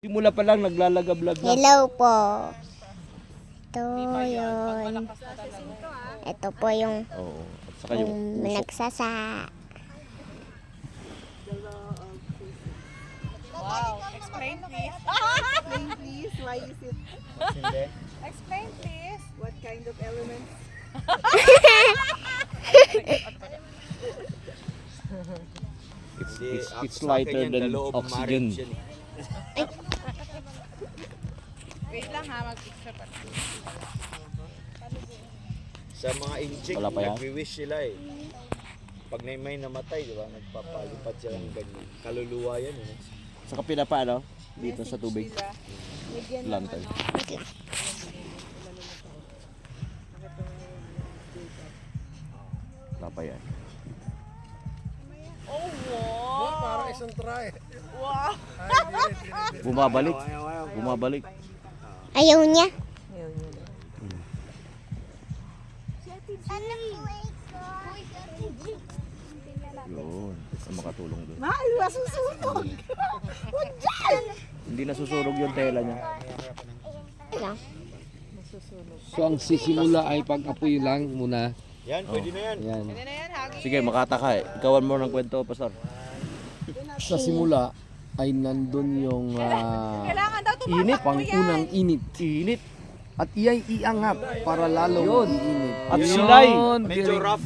Simula pa lang naglalagablab na. Hello po. Ito yun. Ito po yung, Oo. At saka yung usok. nagsasa. Wow. Explain please. Explain please, why is it, Explain please. what kind of elements? It's lighter than oxygen. Wait lang ha, mag-picture pa. Sa mga inchik, Wala pa yan? nagwi-wish sila eh. Pag may namatay, di ba? Nagpapalipad sila ng ganyan. Kaluluwa yan eh. Saka pinapaano dito sa tubig. Lantern. Wala pa yan. Oh, wow. Parang isang try. Wow. Bumabalik. Bumabalik. Ayaw niya. Yun. Ang makatulong doon. Ay, masusunod! Hindi nasusurog yung tela niya. Lang. So ang sisimula ay pag-apoy lang muna. Yan, pwede na yan. Yan. Hindi na yan, hagi. Sige, makataka eh. Ikawan mo ng kwento, Pastor. Sa simula ay nandun yung Kailangan daw Init. pangunang init. Init. At iya'y iangat para lalong iinit. At silay. Yun, Medyo rough